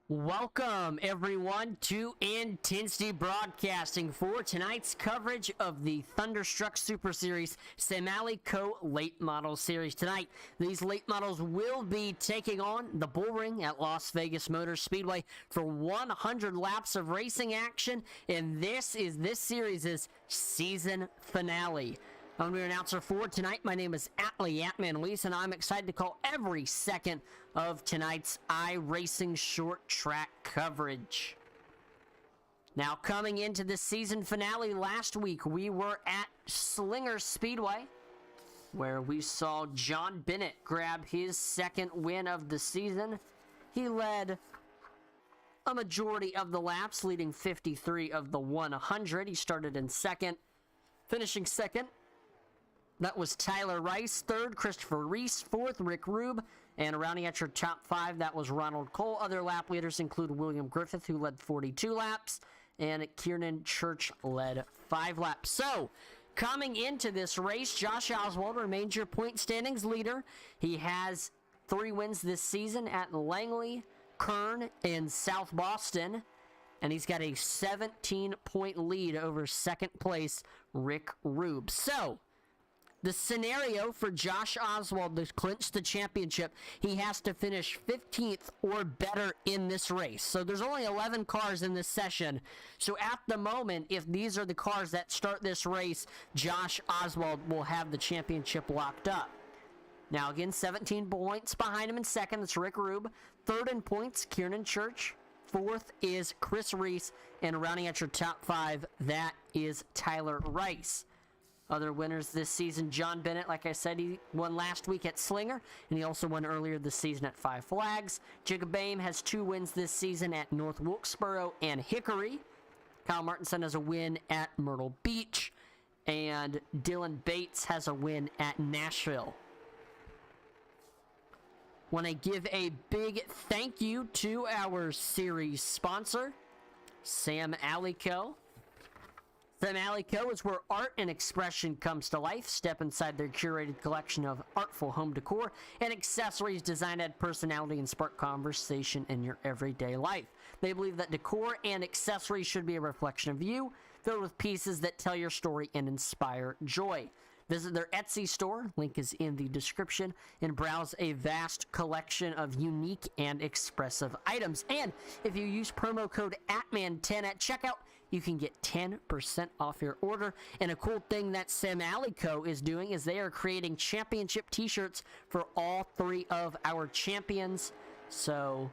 Welcome, everyone, to Intensity Broadcasting for tonight's coverage of the Thunderstruck Super Series SamAllyCo Late Model Series. Tonight, these late models will be taking on the Bullring at Las Vegas Motor Speedway for 100 laps of racing action, and this series' season finale. I'm your announcer for tonight. My name is Atman Leese, and I'm excited to call every second of tonight's iRacing short track coverage. Now, coming into the season finale last week, we were at Slinger Speedway, where we saw John Bennett grab his second win of the season. He led a majority of the laps, leading 53 of the 100. He started in second, finishing second. That was Tyler Rice. Third, Christopher Reese. Fourth, Rick Rube. And rounding out your top five, that was Ronald Cole. Other lap leaders include William Griffith, who led 42 laps. And Kiernan Church led 5 laps. So, coming into this race, Josh Oswald remains your point standings leader. He has 3 wins this season at Langley, Kern, and South Boston. And he's got a 17-point lead over second place, Rick Rube. So, the scenario for Josh Oswald to clinch the championship, he has to finish 15th or better in this race. So there's only 11 cars in this session. So at the moment, if these are the cars that start this race, Josh Oswald will have the championship locked up. Now again, 17 points behind him in second, that's Rick Rube. Third in points, Kiernan Church. Fourth is Chris Reese. And rounding out your top 5, that is Tyler Rice. Other winners this season, John Bennett, like I said, he won last week at Slinger, and he also won earlier this season at Five Flags. Jacob Boehm has 2 wins this season at North Wilkesboro and Hickory. Kyle Martinson has a win at Myrtle Beach, and Dylan Bates has a win at Nashville. Want to give a big thank you to our series sponsor, SamAllyCo. SamAllyCo is where art and expression comes to life. Step inside their curated collection of artful home decor and accessories designed to add personality and spark conversation in your everyday life. They believe that decor and accessories should be a reflection of you, filled with pieces that tell your story and inspire joy. Visit their Etsy store, link is in the description, and browse a vast collection of unique and expressive items. And if you use promo code ATMAN10 at checkout, you can get 10% off your order. And a cool thing that SamAllyCo is doing is they are creating championship t-shirts for all 3 of our champions. So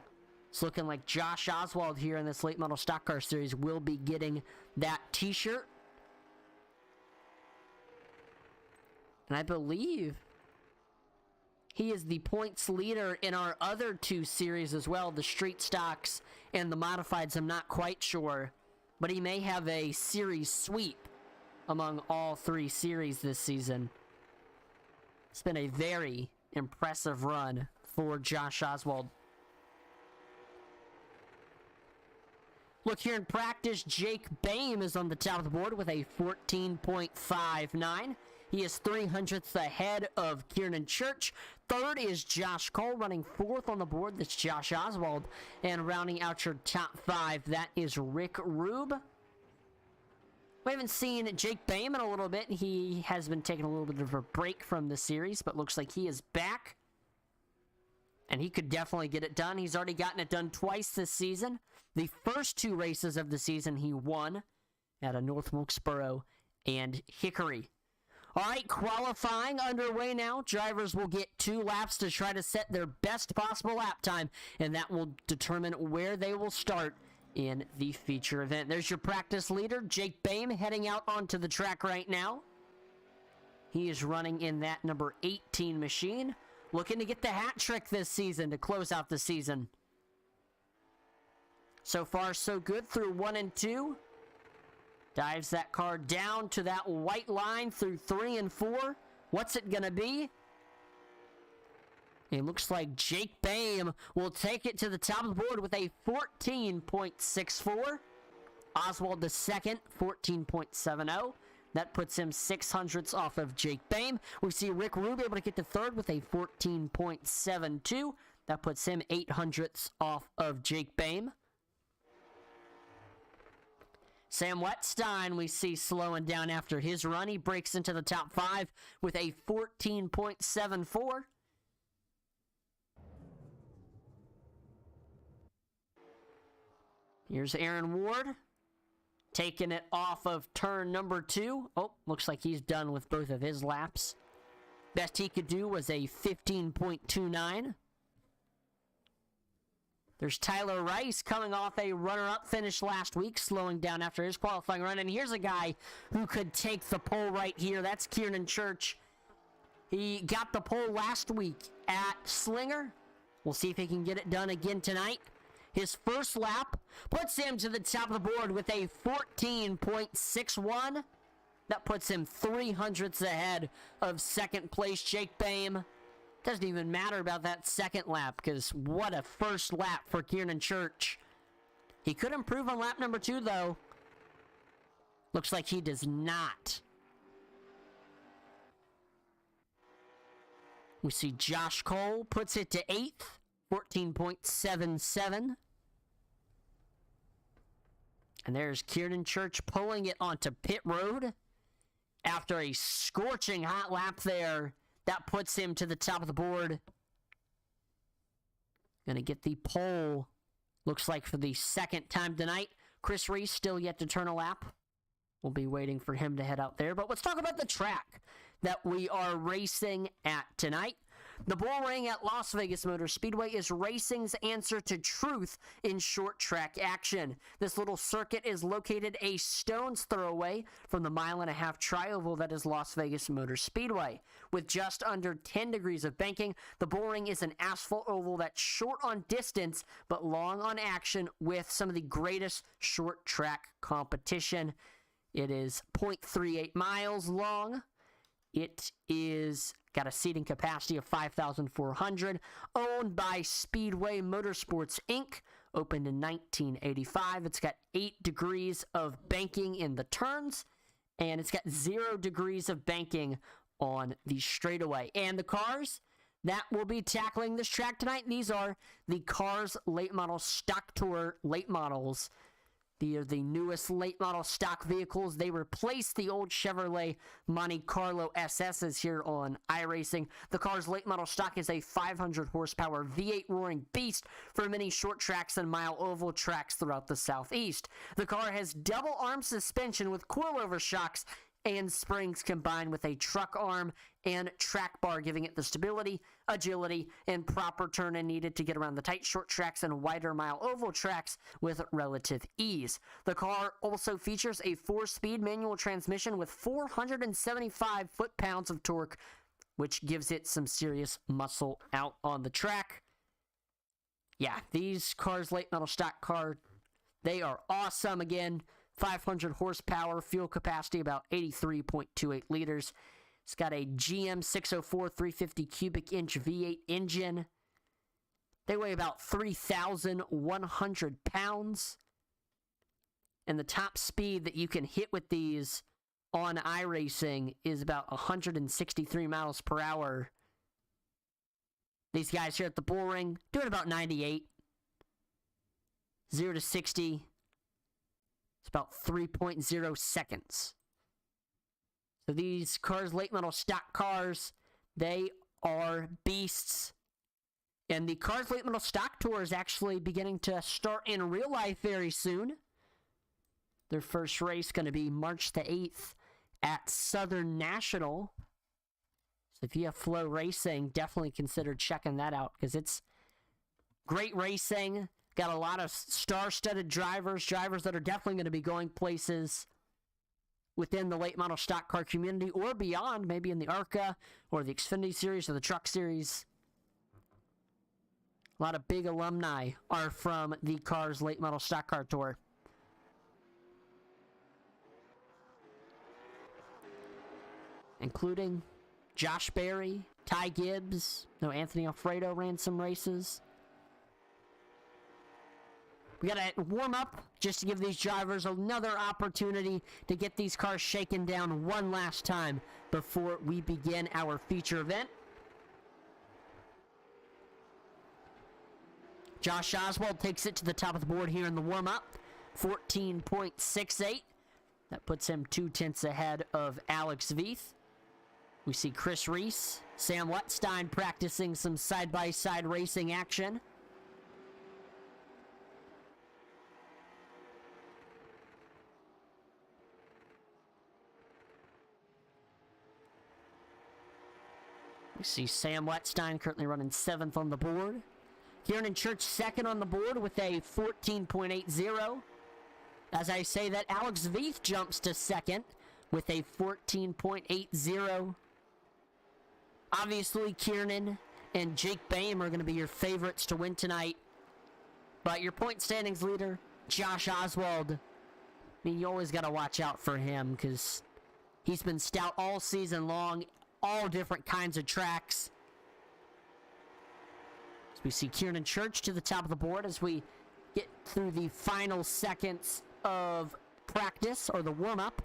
it's looking like Josh Oswald here in this late model stock car series will be getting that t-shirt. And I believe he is the points leader in our other 2 series as well, the street stocks and the modifieds. I'm not quite sure, but he may have a series sweep among all 3 series this season. It's been a very impressive run for Josh Oswald. Look here in practice, Jake Boehm is on the top of the board with a 14.59. He is 300ths ahead of Kiernan Church. Third is Josh Cole, running 4th on the board. That's Josh Oswald. And rounding out your top 5, that is Rick Rube. We haven't seen Jake Boehm in a little bit. He has been taking a little bit of a break from the series, but looks like he is back. And he could definitely get it done. He's already gotten it done twice this season. The first 2 races of the season he won at a North Wilkesboro and Hickory. All right, qualifying underway now. Drivers will get 2 laps to try to set their best possible lap time, and that will determine where they will start in the feature event. There's your practice leader, Jake Boehm, heading out onto the track right now. He is running in that number 18 machine, looking to get the hat trick this season to close out the season. So far, so good through 1 and 2. Dives that car down to that white line through 3 and 4. What's it going to be? It looks like Jake Boehm will take it to the top of the board with a 14.64. Oswald the second, 14.70. That puts him 600ths off of Jake Boehm. We see Rick Rube able to get to third with a 14.72. That puts him 800ths off of Jake Boehm. Sam Wetstein, we see slowing down after his run. He breaks into the top 5 with a 14.74. Here's Aaron Ward, taking it off of turn number 2. Oh, looks like he's done with both of his laps. Best he could do was a 15.29. There's Tyler Rice coming off a runner-up finish last week, slowing down after his qualifying run. And here's a guy who could take the pole right here. That's Kiernan Church. He got the pole last week at Slinger. We'll see if he can get it done again tonight. His first lap puts him to the top of the board with a 14.61. That puts him 300ths ahead of second place Jake Boehm. Doesn't even matter about that second lap, because what a first lap for Kiernan Church. He could improve on lap number 2, though. Looks like he does not. We see Josh Cole puts it to 8th, 14.77. And there's Kiernan Church pulling it onto pit road after a scorching hot lap there. That puts him to the top of the board. Gonna get the pole, looks like, for the second time tonight. Chris Reese still yet to turn a lap. We'll be waiting for him to head out there. But let's talk about the track that we are racing at tonight. The Bullring at Las Vegas Motor Speedway is racing's answer to truth in short track action. This little circuit is located a stone's throw away from the mile-and-a-half tri-oval that is Las Vegas Motor Speedway. With just under 10 degrees of banking, the Bullring is an asphalt oval that's short on distance but long on action with some of the greatest short track competition. It is 0.38 miles long. It is got a seating capacity of 5,400, owned by Speedway Motorsports, Inc., opened in 1985. It's got 8 degrees of banking in the turns, and it's got 0 degrees of banking on the straightaway. And the cars that will be tackling this track tonight, these are the Cars Late Model Stock Tour Late Models. They are the newest late model stock vehicles. They replace the old Chevrolet Monte Carlo SSs here on iRacing. The Cars Late Model Stock is a 500 horsepower V8 roaring beast for many short tracks and mile oval tracks throughout the Southeast. The car has double arm suspension with coilover shocks and springs combined with a truck arm and track bar, giving it the stability, agility, and proper turning needed to get around the tight short tracks and wider mile oval tracks with relative ease. The car also features a 4-speed manual transmission with 475 foot-pounds of torque, which gives it some serious muscle out on the track. Yeah, these Cars Late Model Stock car, they are awesome. Again, 500 horsepower, fuel capacity about 83.28 liters. It's got a GM 604 350 cubic inch V8 engine. They weigh about 3,100 pounds. And the top speed that you can hit with these on iRacing is about 163 miles per hour. These guys here at the Bullring doing about 98. 0 to 60. It's about 3.0 seconds. So these Cars Late Model Stock cars, they are beasts. And the Cars Late Model Stock Tour is actually beginning to start in real life very soon. Their first race going to be March the 8th at Southern National. So if you have Flow Racing, definitely consider checking that out, because it's great racing. Got a lot of star-studded drivers that are definitely going to be going places within the late model stock car community or beyond, maybe in the ARCA or the Xfinity Series or the Truck Series. A lot of big alumni are from the Cars Late Model Stock Car Tour. Including Josh Berry, Ty Gibbs, Anthony Alfredo ran some races. We got to warm up just to give these drivers another opportunity to get these cars shaken down one last time before we begin our feature event. Josh Oswald takes it to the top of the board here in the warm-up, 14.68. That puts him 0.2 ahead of Alex Veith. We see Chris Reese, Sam Wetstein practicing some side-by-side racing action. We see Sam Wetstein currently running 7th on the board. Kieran Church 2nd on the board with a 14.80. As I say that, Alex Veith jumps to 2nd with a 14.80. Obviously, Kieran and Jake Boehm are going to be your favorites to win tonight. But your point standings leader, Josh Oswald, I mean, you always got to watch out for him because he's been stout all season long, all different kinds of tracks. So we see Kieran Church to the top of the board as we get through the final seconds of practice, or the warm-up.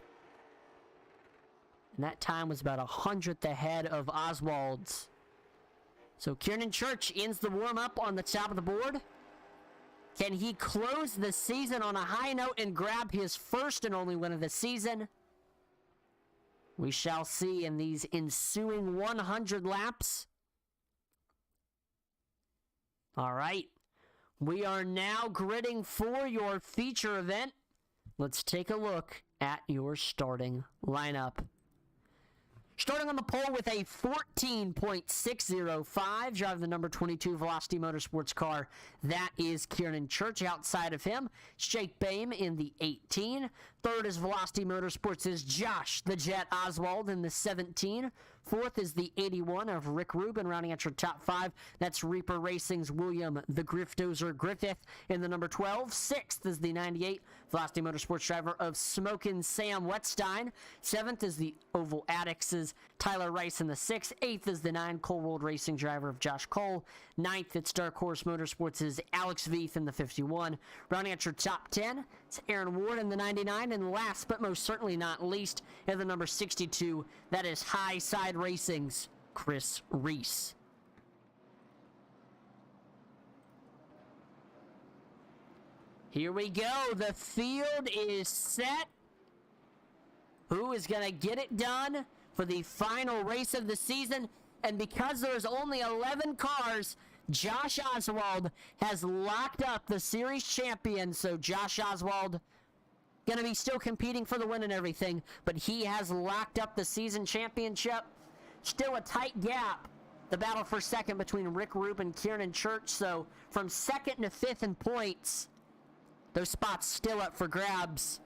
And that time was about 100th ahead of Oswald's. So Kieran Church ends the warm-up on the top of the board. Can he close the season on a high note and grab his first and only win of the season? We shall see in these ensuing 100 laps. All right. We are now gridding for your feature event. Let's take a look at your starting lineup. Starting on the pole with a 14.605, driving the number 22 Velocity Motorsports car, that is Kieran Church. Outside of him, it's Jake Boehm in the 18. Third is Velocity Motorsports' Josh the Jet Oswald in the 17. Fourth is the 81 of Rick Rubin, rounding out your top 5. That's Reaper Racing's William the Grifdozer Griffith in the number 12. Sixth is the 98 Velocity Motorsports driver of Smokin' Sam Wetstein. Seventh is the Oval Addicts' Tyler Rice in the 6th. Eighth is the 9 Cole World Racing driver of Josh Cole. Ninth, it's Dark Horse Motorsports' Alex Veith in the 51. Rounding out your top 10, it's Aaron Ward in the 99. And last but most certainly not least, in the number 62, that is High Side Racing's Chris Reese. Here we go. The field is set. Who is going to get it done for the final race of the season? And because there's only 11 cars, Josh Oswald has locked up the series champion. So Josh Oswald going to be still competing for the win and everything, but he has locked up the season championship. Still a tight gap. The battle for second between Rick Rubin and Kieran Church. So from second to 5th in points, those spots still up for grabs.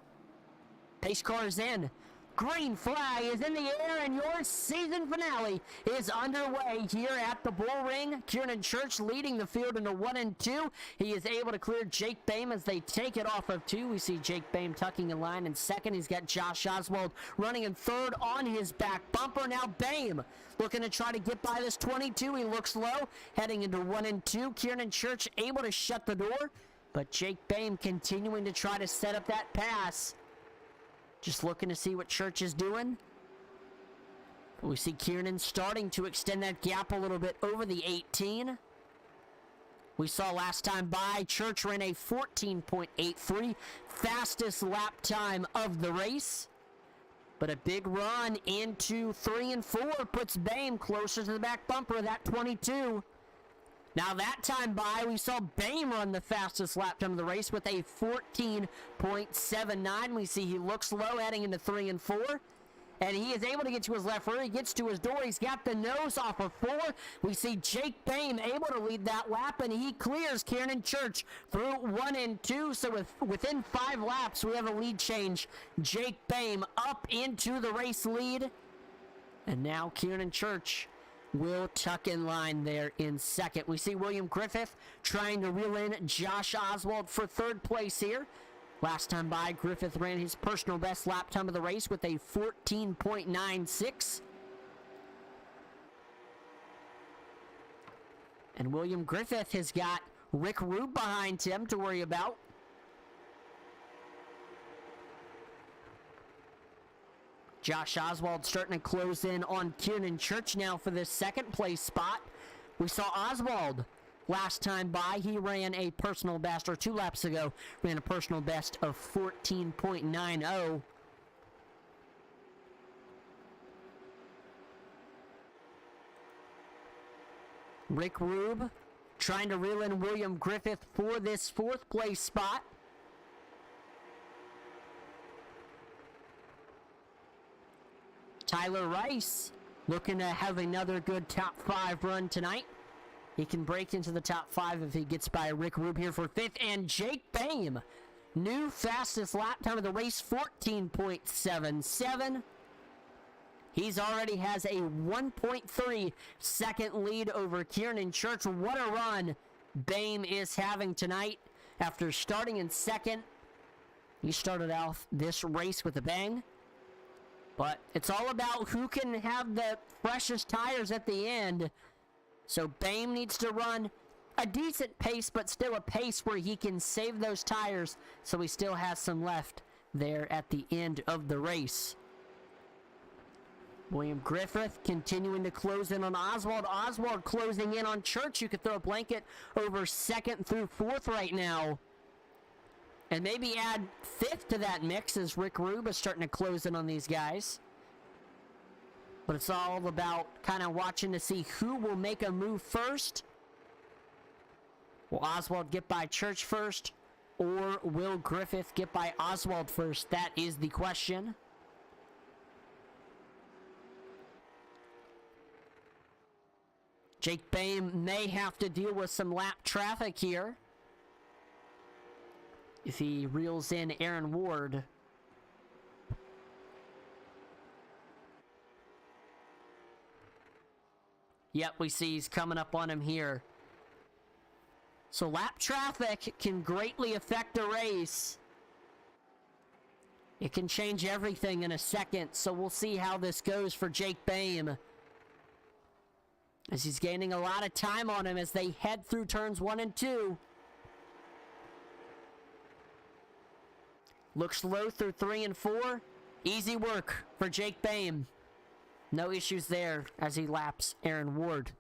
Pace car is in. Green flag is in the air, and your season finale is underway here at the Bullring. Kieran Church leading the field into 1 and 2. He is able to clear Jake Boehm as they take it off of 2. We see Jake Boehm tucking in line in second. He's got Josh Oswald running in third on his back bumper. Now Boehm looking to try to get by this 22. He looks low, heading into 1 and 2. Kieran Church able to shut the door, but Jake Boehm continuing to try to set up that pass. Just looking to see what Church is doing. We see Kieran starting to extend that gap a little bit over the 18. We saw last time by, Church ran a 14.83, fastest lap time of the race. But a big run into 3 and 4 puts Boehm closer to the back bumper of that 22. Now that time by, we saw Boehm run the fastest lap time of the race with a 14.79. We see he looks low heading into 3 and 4. And he is able to get to his left rear. He gets to his door. He's got the nose off of 4. We see Jake Boehm able to lead that lap, and he clears Kieran Church through 1 and 2. So within 5 laps, we have a lead change. Jake Boehm up into the race lead. And now Kieran Church will tuck in line there in second. We see William Griffith trying to reel in Josh Oswald for 3rd place here. Last time by, Griffith ran his personal best lap time of the race with a 14.96. And William Griffith has got Rick Rube behind him to worry about. Josh Oswald starting to close in on Kieran Church now for this 2nd place spot. We saw Oswald last time by. He ran a personal best, or 2 laps ago, ran a personal best of 14.90. Rick Rube trying to reel in William Griffith for this 4th place spot. Tyler Rice looking to have another good top 5 run tonight. He can break into the top 5 if he gets by Rick Rube here for 5th. And Jake Boehm, new fastest lap time of the race, 14.77. He's already has a 1.3 second lead over Kieran Church. What a run Boehm is having tonight after starting in 2nd. He started off this race with a bang. But it's all about who can have the freshest tires at the end. So Boehm needs to run a decent pace, but still a pace where he can save those tires so he still has some left there at the end of the race. William Griffith continuing to close in on Oswald. Oswald closing in on Church. You could throw a blanket over 2nd through 4th right now. And maybe add 5th to that mix as Rick Rube is starting to close in on these guys. But it's all about kind of watching to see who will make a move first. Will Oswald get by Church first? Or will Griffith get by Oswald first? That is the question. Jake Boehm may have to deal with some lap traffic here if he reels in Aaron Ward. Yep, we see he's coming up on him here. So lap traffic can greatly affect a race. It can change everything in a second, so we'll see how this goes for Jake Boehm, as he's gaining a lot of time on him as they head through turns 1 and 2. Looks slow through 3 and 4. Easy work for Jake Boehm. No issues there as he laps Aaron Ward.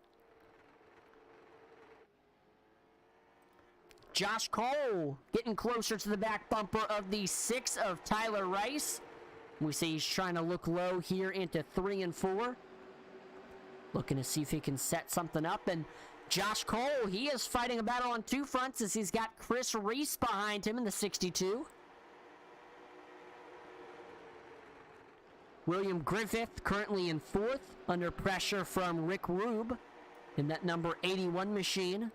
Josh Cole getting closer to the back bumper of the 6 of Tyler Rice. We see he's trying to look low here into 3 and 4. Looking to see if he can set something up. And Josh Cole, he is fighting a battle on 2 fronts as he's got Chris Reese behind him in the 62. William Griffith currently in 4th, under pressure from Rick Rube in that number 81 machine.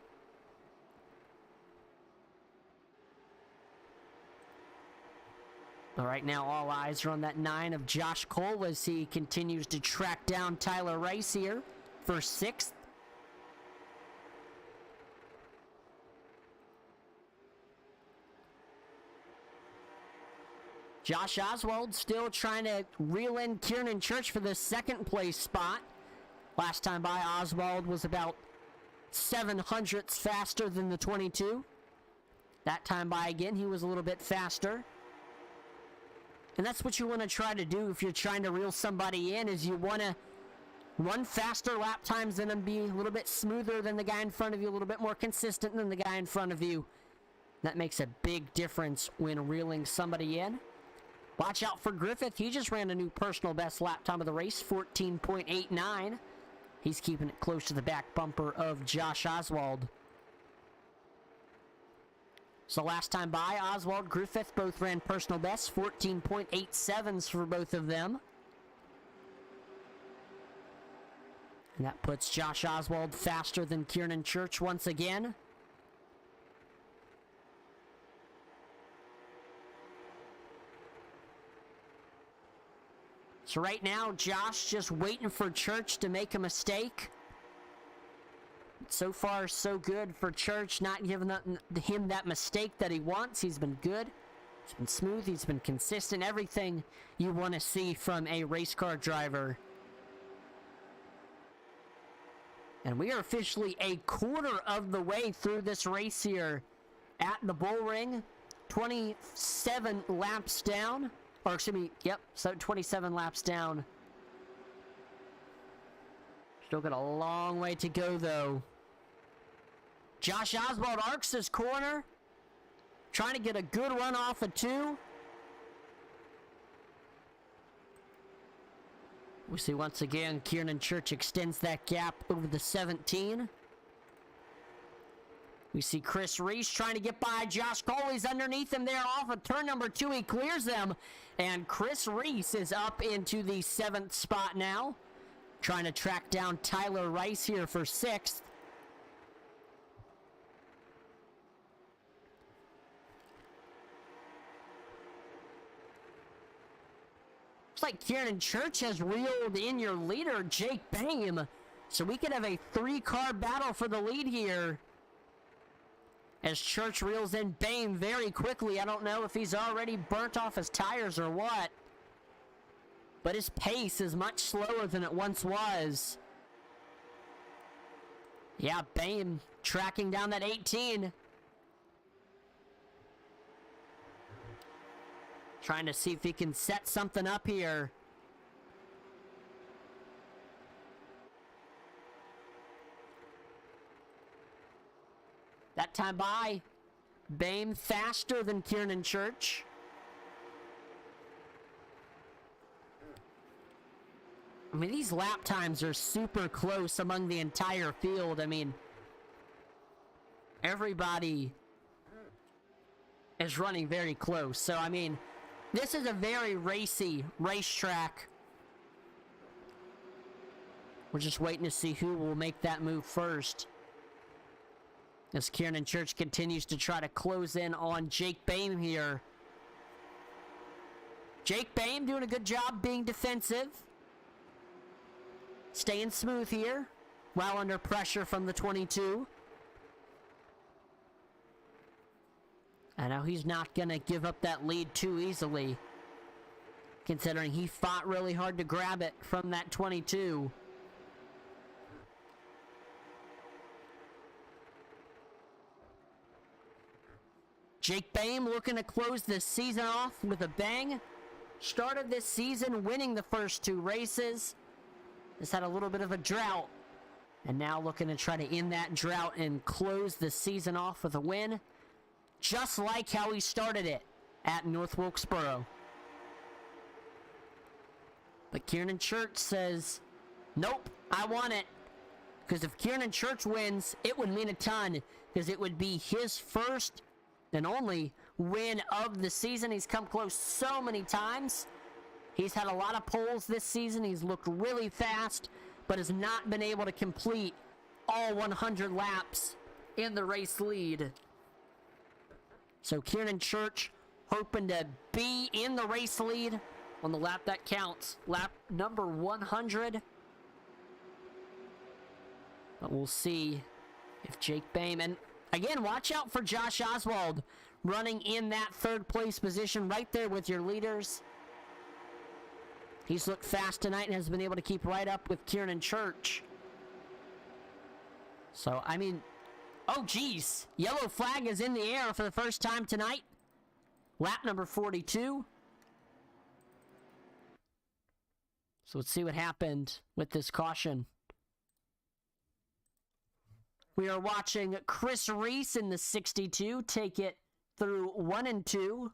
But right now, all eyes are on that 9 of Josh Cole as he continues to track down Tyler Rice here for 6th. Josh Oswald still trying to reel in Kieran Church for the 2nd place spot. Last time by, Oswald was about 0.07 faster than the 22. That time by again, he was a little bit faster. And that's what you want to try to do if you're trying to reel somebody in, is you want to run faster lap times than them, be a little bit smoother than the guy in front of you, a little bit more consistent than the guy in front of you. That makes a big difference when reeling somebody in. Watch out for Griffith. He just ran a new personal best lap time of the race, 14.89. He's keeping it close to the back bumper of Josh Oswald. So last time by, Oswald, Griffith both ran personal bests, 14.87s for both of them. And that puts Josh Oswald faster than Kieran Church once again. So right now, Josh just waiting for Church to make a mistake. So far, so good for Church, not giving him that mistake that he wants. He's been good. He's been smooth. He's been consistent. Everything you want to see from a race car driver. And we are officially a quarter of the way through this race here at the Bullring. 27 laps down. Or excuse me, yep, so 27 laps down. Still got a long way to go, though. Josh Oswald arcs this corner. Trying to get a good run off of 2. We see once again Kieran Church extends that gap over the 17. We see Chris Reese trying to get by Josh Cole. He's underneath him there off of turn number 2. He clears them. And Chris Reese is up into the 7th spot now. Trying to track down Tyler Rice here for 6th. Looks like Kieran Church has reeled in your leader, Jake Bame. So we could have a 3-car battle for the lead here. As Church reels in Bame very quickly. I don't know if he's already burnt off his tires or what. But his pace is much slower than it once was. Yeah, Bame tracking down that 18. Trying to see if he can set something up here. That time by, Bame faster than Kieran Church. I mean, these lap times are super close among the entire field. I mean, everybody is running very close. So, I mean, this is a very racy racetrack. We're just waiting to see who will make that move first. As Kieran Church continues to try to close in on Jake Bame here. Jake Bame doing a good job being defensive. Staying smooth here, while under pressure from the 22. I know he's not going to give up that lead too easily, considering he fought really hard to grab it from that 22. Jake Bame looking to close this season off with a bang. Started this season winning the first 2 races. Has had a little bit of a drought. And now looking to try to end that drought and close the season off with a win. Just like how he started it at North Wilkesboro. But Kieran Church says, nope, I want it. Because if Kieran Church wins, it would mean a ton. Because it would be his first and only win of the season. He's come close so many times. He's had a lot of poles this season. He's looked really fast, but has not been able to complete all 100 laps in the race lead. So Kieran Church hoping to be in the race lead on the lap that counts. Lap number 100. But we'll see if Jake Bame, and again, watch out for Josh Oswald running in that 3rd place position right there with your leaders. He's looked fast tonight and has been able to keep right up with Kieran Church. So, I mean, oh geez, yellow flag is in the air for the first time tonight. Lap number 42. So let's see what happened with this caution. We are watching Chris Reese in the 62 take it through 1 and 2.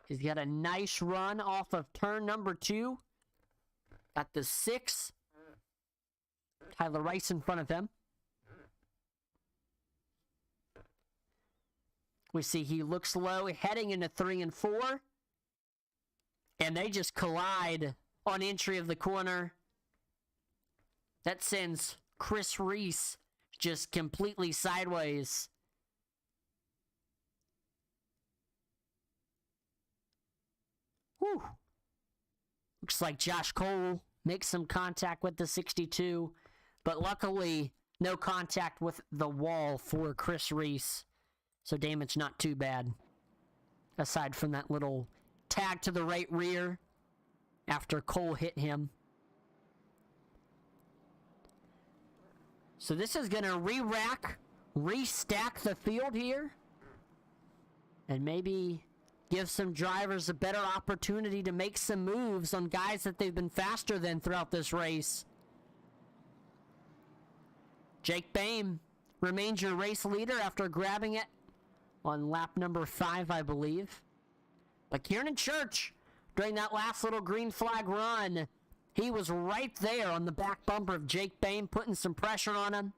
He's got a nice run off of turn number 2. Got the 6. Tyler Rice in front of him. We see he looks low, heading into 3 and 4. And they just collide on entry of the corner. That sends Chris Reese just completely sideways. Whew. Looks like Josh Cole makes some contact with the 62, but luckily no contact with the wall for Chris Reese. So damage not too bad, aside from that little tag to the right rear after Cole hit him. So this is going to re-rack, restack the field here. And maybe Give some drivers a better opportunity to make some moves on guys that they've been faster than throughout this race. Jake Boehm remains your race leader after grabbing it on lap number 5, I believe. But Kieran Church, during that last little green flag run, he was right there on the back bumper of Jake Boehm, putting some pressure on him.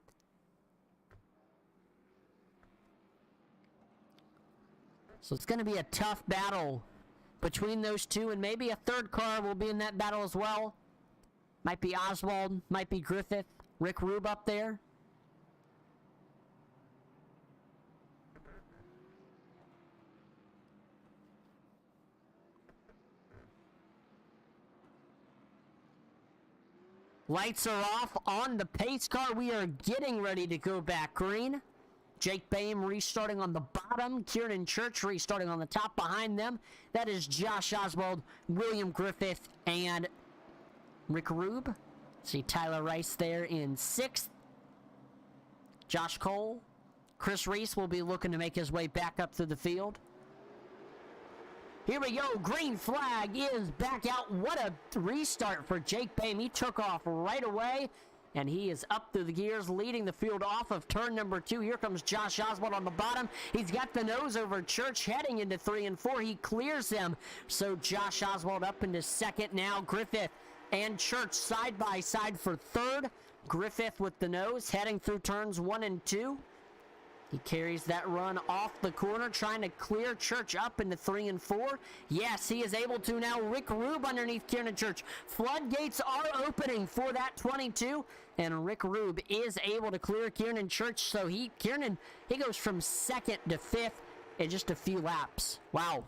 So it's going to be a tough battle between those two, and maybe a third car will be in that battle as well. Might be Oswald, might be Griffith, Rick Rube up there. Lights are off on the pace car. We are getting ready to go back green. Jake Boehm restarting on the bottom. Kieran Church restarting on the top behind them. That is Josh Oswald, William Griffith, and Rick Rube. See Tyler Rice there in 6th. Josh Cole. Chris Reese will be looking to make his way back up through the field. Here we go. Green flag is back out. What a restart for Jake Boehm. He took off right away, and he is up through the gears, leading the field off of turn number 2. Here comes Josh Oswald on the bottom. He's got the nose over Church heading into 3 and 4. He clears him. So Josh Oswald up into 2nd now. Griffith and Church side by side for 3rd. Griffith with the nose heading through turns 1 and 2. He carries that run off the corner, trying to clear Church up into 3 and 4. Yes, he is able to now. Rick Rube underneath Kieran Church. Floodgates are opening for that 22, and Rick Rube is able to clear Kieran Church. So Kieran goes from 2nd to 5th in just a few laps. Wow.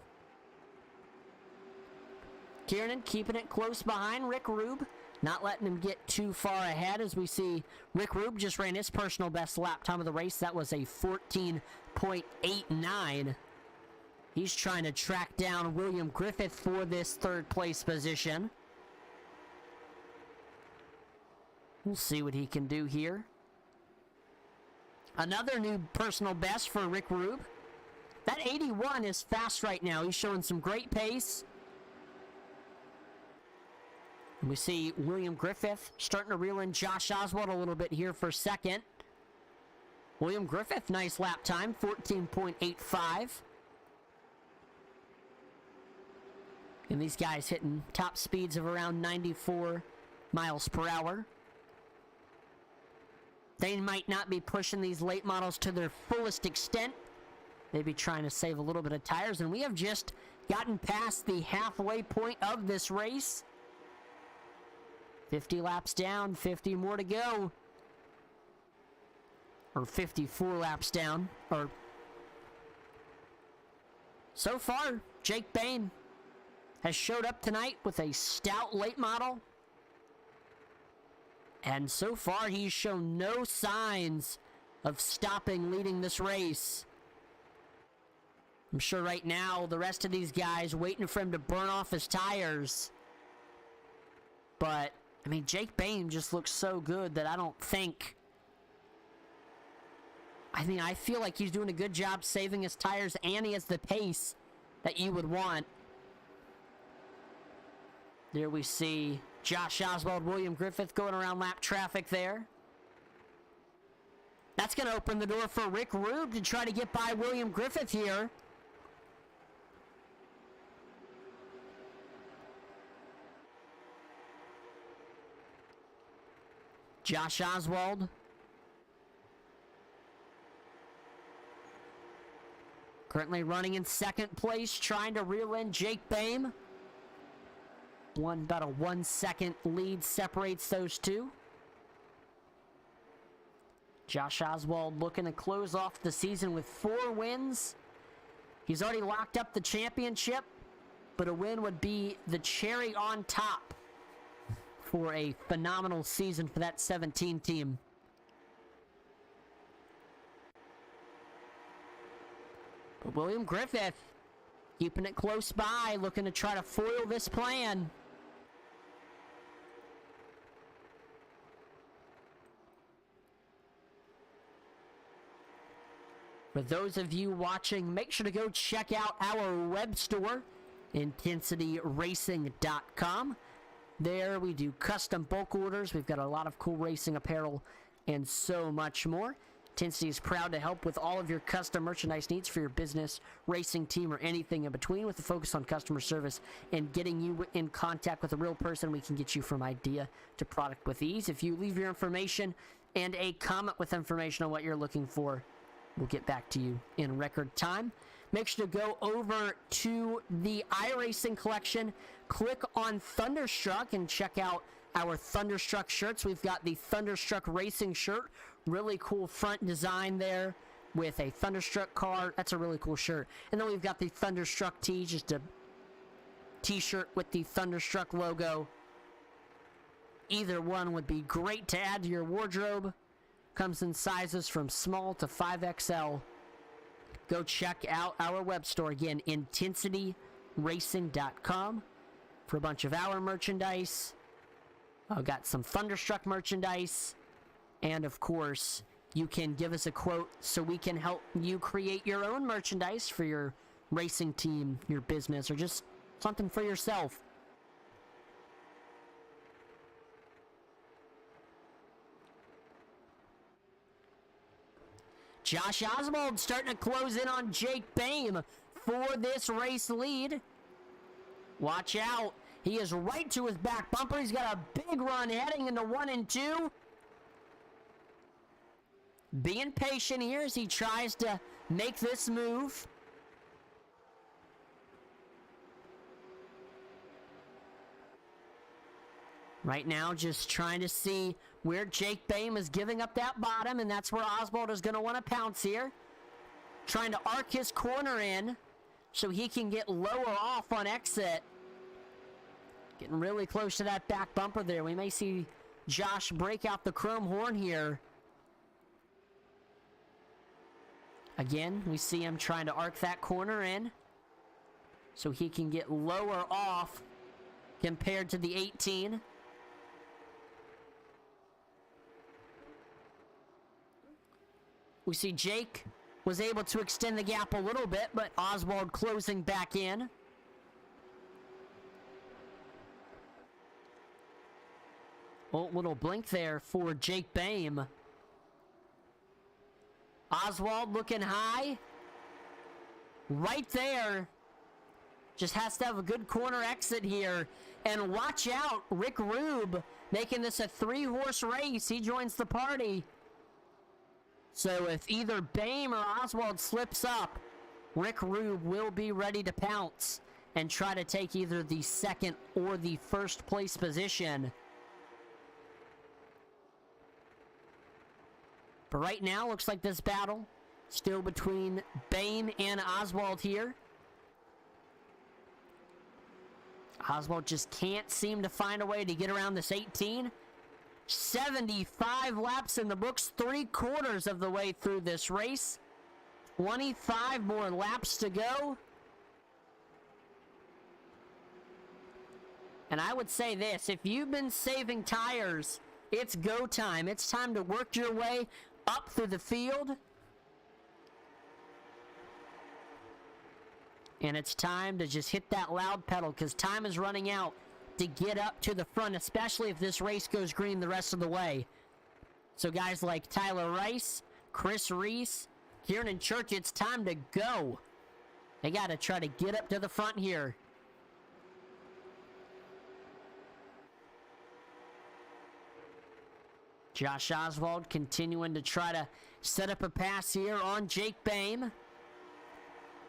Kieran keeping it close behind Rick Rube. Not letting him get too far ahead, as we see Rick Rube just ran his personal best lap time of the race. That was a 14.89. He's trying to track down William Griffith for this 3rd place position. We'll see what he can do here. Another new personal best for Rick Rube. That 81 is fast right now. He's showing some great pace. We see William Griffith starting to reel in Josh Oswald a little bit here for 2nd. William Griffith, nice lap time, 14.85. And these guys hitting top speeds of around 94 miles per hour. They might not be pushing these late models to their fullest extent. Maybe trying to save a little bit of tires. And we have just gotten past the halfway point of this race. 50 laps down, 50 more to go. Or 54 laps down. Or so far, Jake Boehm has showed up tonight with a stout late model. And so far, he's shown no signs of stopping leading this race. I'm sure right now, the rest of these guys waiting for him to burn off his tires. But I mean, Jake Boehm just looks so good that I feel like he's doing a good job saving his tires, and he has the pace that you would want. There we see Josh Oswald, William Griffith going around lap traffic there. That's going to open the door for Rick Rube to try to get by William Griffith here. Josh Oswald. Currently running in 2nd place, trying to reel in Jake Boehm. About a 1 second lead separates those two. Josh Oswald looking to close off the season with 4 wins. He's already locked up the championship, but a win would be the cherry on top for a phenomenal season for that 17 team. But William Griffith keeping it close by, looking to try to foil this plan. For those of you watching, make sure to go check out our web store, IntensityRacing.com. There we do custom bulk orders. We've got a lot of cool racing apparel and so much more. Intensity is proud to help with all of your custom merchandise needs for your business, racing team, or anything in between, with a focus on customer service and getting you in contact with a real person. We can get you from idea to product with ease. If you leave your information and a comment with information on what you're looking for, we'll get back to you in record time. Make sure to go over to the iRacing collection, click on Thunderstruck, and check out our Thunderstruck shirts. We've got the Thunderstruck Racing shirt. Really cool front design there with a Thunderstruck car. That's a really cool shirt. And then we've got the Thunderstruck tee, just a t-shirt with the Thunderstruck logo. Either one would be great to add to your wardrobe. Comes in sizes from small to 5XL. Go check out our web store again, IntensityRacing.com, for a bunch of our merchandise. I've got some Thunderstruck merchandise. And of course, you can give us a quote so we can help you create your own merchandise for your racing team, your business, or just something for yourself. Josh Oswald starting to close in on Jake Boehm for this race lead. Watch out. He is right to his back bumper. He's got a big run heading into 1 and 2. Being patient here as he tries to make this move. Right now, just trying to see where Jake Boehm is giving up that bottom, and that's where Oswald is going to want to pounce here. Trying to arc his corner in so he can get lower off on exit. Getting really close to that back bumper there. We may see Josh break out the chrome horn here. Again, we see him trying to arc that corner in so he can get lower off compared to the 18. We see Jake was able to extend the gap a little bit, but Oswald closing back in. Oh, little blink there for Jake Boehm. Oswald looking high. Right there. Just has to have a good corner exit here. And watch out, Rick Rube making this a 3-horse race. He joins the party. So if either Boehm or Oswald slips up, Rick Rube will be ready to pounce and try to take either the second or the first place position. But right now, looks like this battle still between Boehm and Oswald here. Oswald just can't seem to find a way to get around this 18. 75 laps in the books, 3/4 of the way through this race. 25 more laps to go. And I would say this, if you've been saving tires, it's go time. It's time to work your way up through the field. And it's time to just hit that loud pedal because time is running out to get up to the front, especially if this race goes green the rest of the way. So guys like Tyler Rice, Chris Reese, Kieran Church, it's time to go. They got to try to get up to the front here. Josh Oswald continuing to try to set up a pass here on Jake Boehm.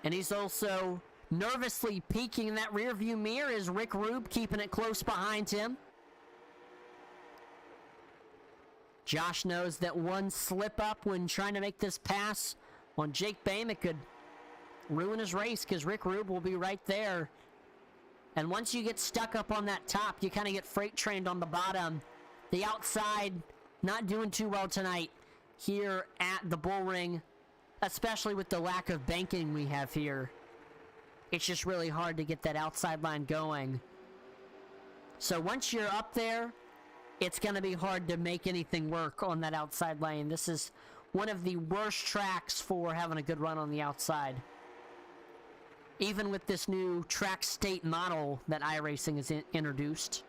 And he's also nervously peeking in that rearview mirror as Rick Rube keeping it close behind him. Josh knows that one slip up when trying to make this pass on Jake Boehm, it could ruin his race because Rick Rube will be right there. And once you get stuck up on that top, you kind of get freight trained on the bottom. The outside not doing too well tonight here at the Bullring, especially with the lack of banking we have here. It's just really hard to get that outside line going. So once you're up there, it's going to be hard to make anything work on that outside lane. This is one of the worst tracks for having a good run on the outside. Even with this new track state model that iRacing has introduced.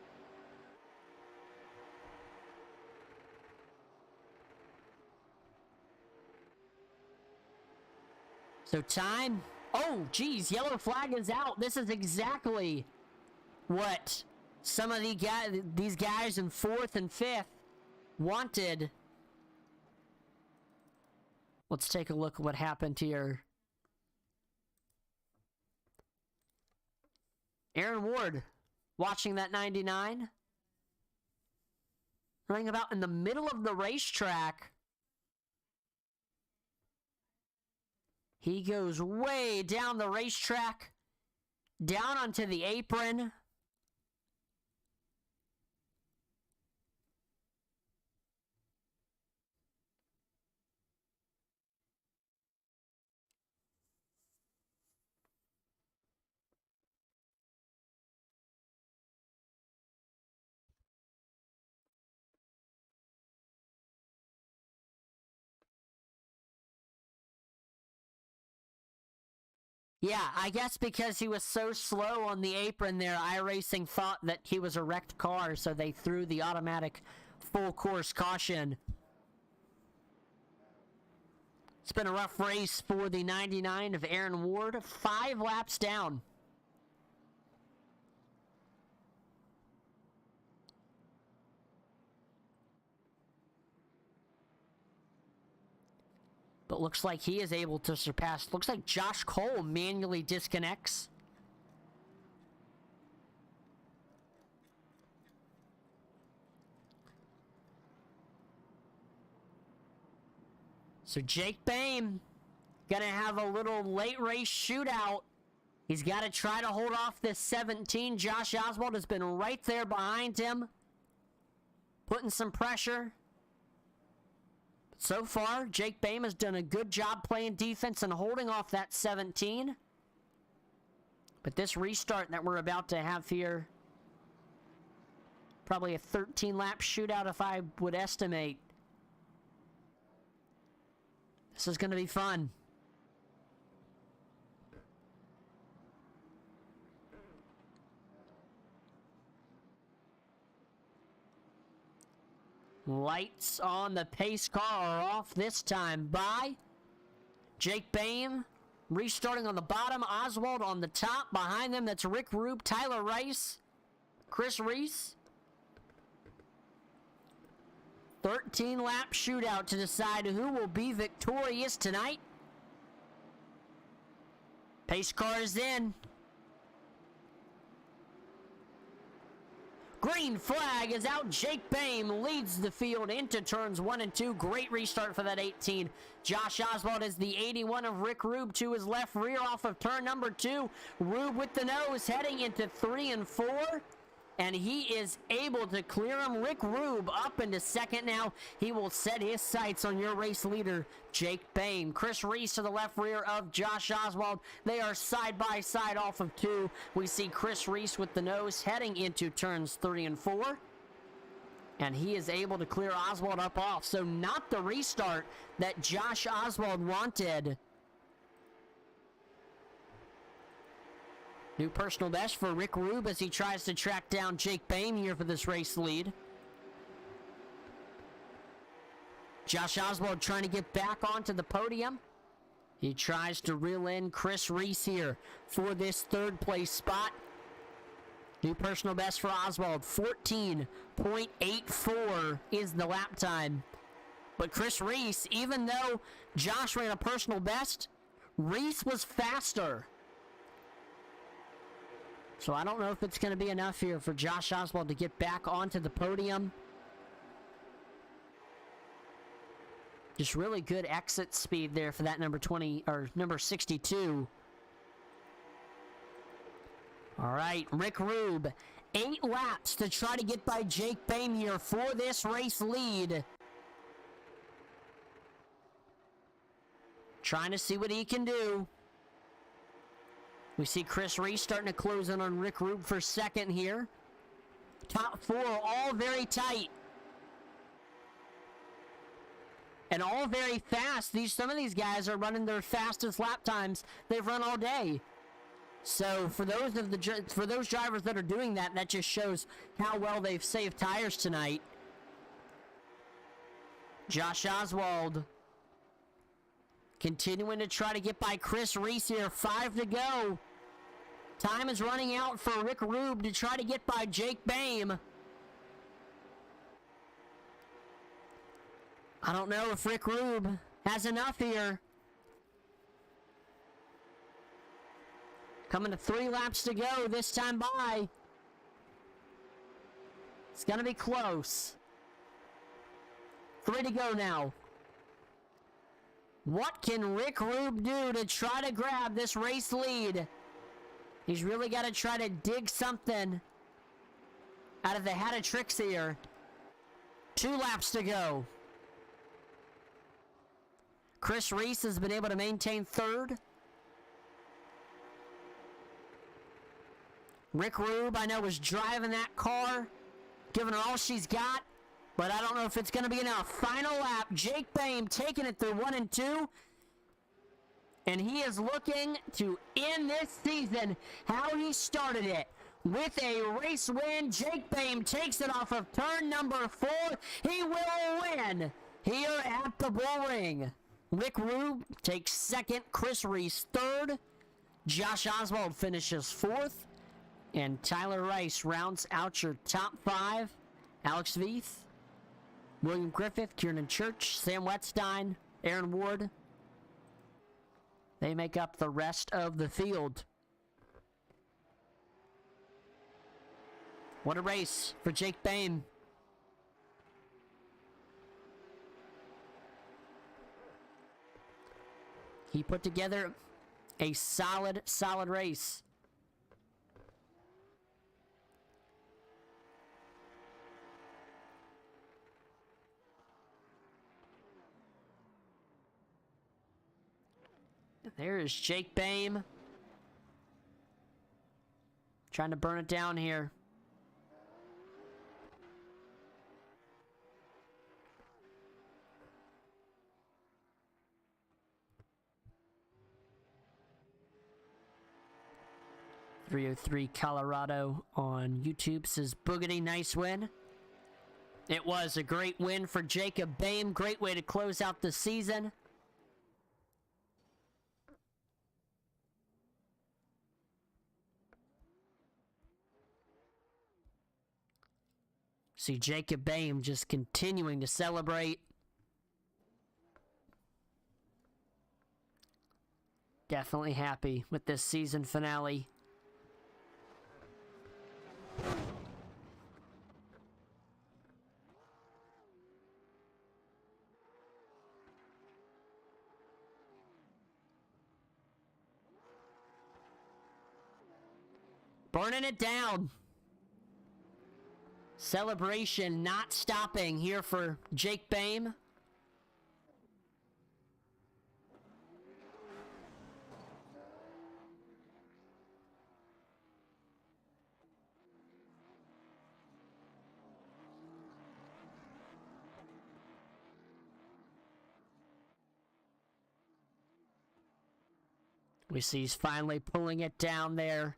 So time. Oh, geez, yellow flag is out. This is exactly what some of these guys in 4th and 5th wanted. Let's take a look at what happened here. Aaron Ward watching that 99. Running about in the middle of the racetrack. He goes way down the racetrack, down onto the apron. Yeah, I guess because he was so slow on the apron there, iRacing thought that he was a wrecked car, so they threw the automatic full course caution. It's been a rough race for the 99 of Aaron Ward, 5 laps down. But looks like he is able to surpass. Looks like Josh Cole manually disconnects. So Jake Boehm gonna have a little late race shootout. He's got to try to hold off this 17. Josh Oswald has been right there behind him, putting some pressure. So far, Jake Boehm has done a good job playing defense and holding off that 17. But this restart that we're about to have here, probably a 13-lap shootout if I would estimate. This is going to be fun. Lights on the pace car are off this time by Jake Boehm. Restarting on the bottom, Oswald on the top. Behind them, that's Rick Rube, Tyler Rice, Chris Reese. 13-lap shootout to decide who will be victorious tonight. Pace car is in. Green flag is out. Jake Boehm leads the field into turns 1 and 2. Great restart for that 18. Josh Oswald is the 81 of Rick Rube to his left rear off of turn number 2. Rube with the nose heading into 3 and 4. And he is able to clear him. Rick Rube up into second now. He will set his sights on your race leader, Jake Boehm. Chris Reese to the left rear of Josh Oswald. They are side by side off of 2. We see Chris Reese with the nose heading into turns 3 and 4. And he is able to clear Oswald up off. So not the restart that Josh Oswald wanted. New personal best for Rick Rube as he tries to track down Jake Boehm here for this race lead. Josh Oswald trying to get back onto the podium. He tries to reel in Chris Reese here for this 3rd place spot. New personal best for Oswald, 14.84 is the lap time. But Chris Reese, even though Josh ran a personal best, Reese was faster. So I don't know if it's going to be enough here for Josh Oswald to get back onto the podium. Just really good exit speed there for that number 20 or number 62. All right, Rick Rube, 8 laps to try to get by Jake Boehm here for this race lead. Trying to see what he can do. We see Chris Reese starting to close in on Rick Rube for second here. Top 4 all very tight. and all very fast. Some of these guys are running their fastest lap times they've run all day. So for those drivers that are doing that, that just shows how well they've saved tires tonight. Josh Oswald continuing to try to get by Chris Reese here. 5 to go. Time is running out for Rick Rube to try to get by Jake Boehm. I don't know if Rick Rube has enough here. Coming to 3 laps to go this time by. It's going to be close. 3 to go now. What can Rick Rube do to try to grab this race lead? He's really got to try to dig something out of the hat of tricks here. 2 laps to go. Chris Reese has been able to maintain 3rd. Rick Rube, I know, was driving that car, giving her all she's got, but I don't know if it's going to be enough. Final lap, Jake Boehm taking it through 1 and 2, and he is looking to end this season how he started it. With a race win, Jake Boehm takes it off of turn number 4. He will win here at the Bullring. Rick Rube takes 2nd, Chris Reese 3rd, Josh Oswald finishes 4th, and Tyler Rice rounds out your top 5. Alex Veith, William Griffith, Kieran Church, Sam Wetstein, Aaron Ward. They make up the rest of the field. What a race for Jake Boehm. He put together a solid race. There is Jake Boehm. Trying to burn it down here. .303 Colorado on YouTube says, Boogity, nice win. It was a great win for Jacob Boehm. Great way to close out the season. See Jacob Boehm just continuing to celebrate. Definitely happy with this season finale. Burning it down. Celebration not stopping here for Jake Boehm. We see he's finally pulling it down there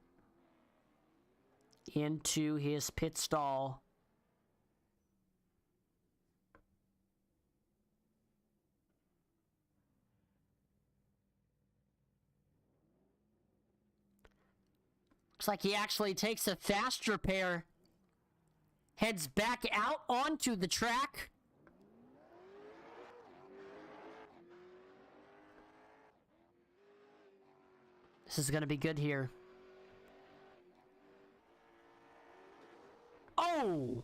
into his pit stall. Looks like he actually takes a fast repair, heads back out onto the track. This is going to be good here. Oh!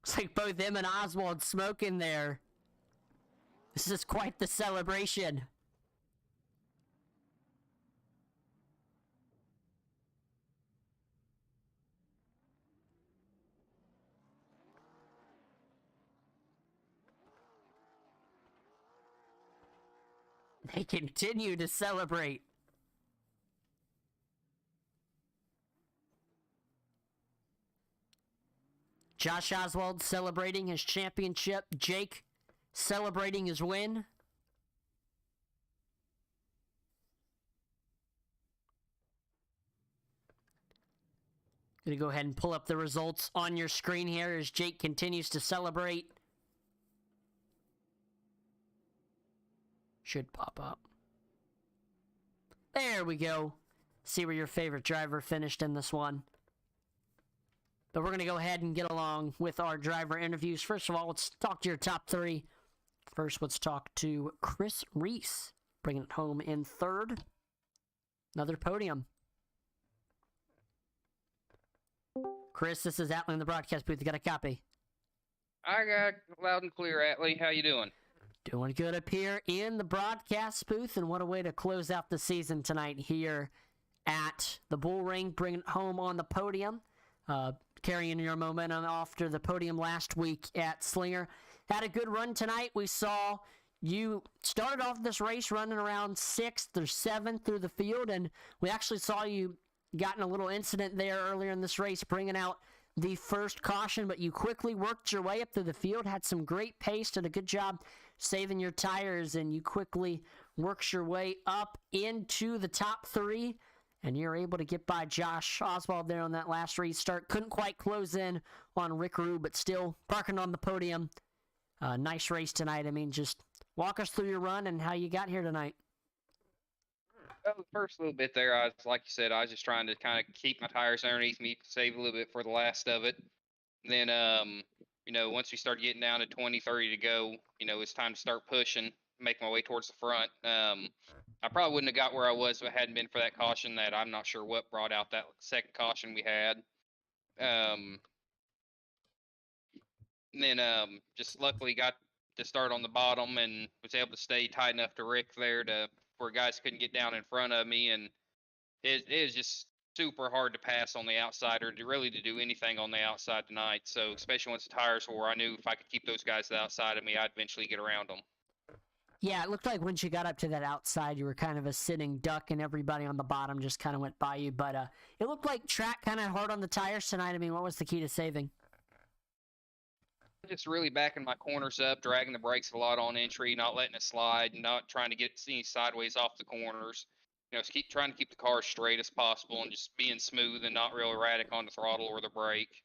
Looks like both him and Oswald smoking there. This is quite the celebration. They continue to celebrate. Josh Oswald celebrating his championship. Jake celebrating his win. Gonna go ahead and pull up the results on your screen here as Jake continues to celebrate. Should pop up. There we go. See where your favorite driver finished in this one. But we're going to go ahead and get along with our driver interviews. First of all, let's talk to your top three. First, let's talk to Chris Reese, bringing it home in third. Another podium. Chris, this is Atlee in the broadcast booth. You got a copy? I got loud and clear, Atlee. How you doing? Doing good up here in the broadcast booth, and what a way to close out the season tonight here at the Bullring, bringing it home on the podium, carrying your momentum after the podium last week at Slinger. Had a good run tonight. We saw you started off this race running around 6th or 7th through the field, and we actually saw you got in a little incident there earlier in this race, bringing out the first caution, but you quickly worked your way up through the field, had some great pace, did a good job saving your tires, and you quickly worked your way up into the top 3, and you're able to get by Josh Oswald there on that last restart. Couldn't quite close in on Rick Rube, but still parking on the podium. Nice race tonight. I mean, just walk us through your run and how you got here tonight. Well, the first little bit there, like you said, I was just trying to kind of keep my tires underneath me, save a little bit for the last of it. Then, once we started getting down to 20, 30 to go, it's time to start pushing, make my way towards the front. I probably wouldn't have got where I was if it hadn't been for that caution. That I'm not sure what brought out that second caution we had. Just luckily got to start on the bottom and was able to stay tight enough to Rick there to where guys couldn't get down in front of me, and it was just super hard to pass on the outside or to do anything on the outside tonight. So especially once the tires were, I knew if I could keep those guys to the outside of me, I'd eventually get around them. Yeah, it looked like once you got up to that outside, you were kind of a sitting duck, and everybody on the bottom just kind of went by you. But it looked like track kind of hard on the tires tonight. I mean, what was the key to saving? Just really backing my corners up, dragging the brakes a lot on entry, not letting it slide, not trying to get any sideways off the corners. Just trying to keep the car as straight as possible and just being smooth and not real erratic on the throttle or the brake.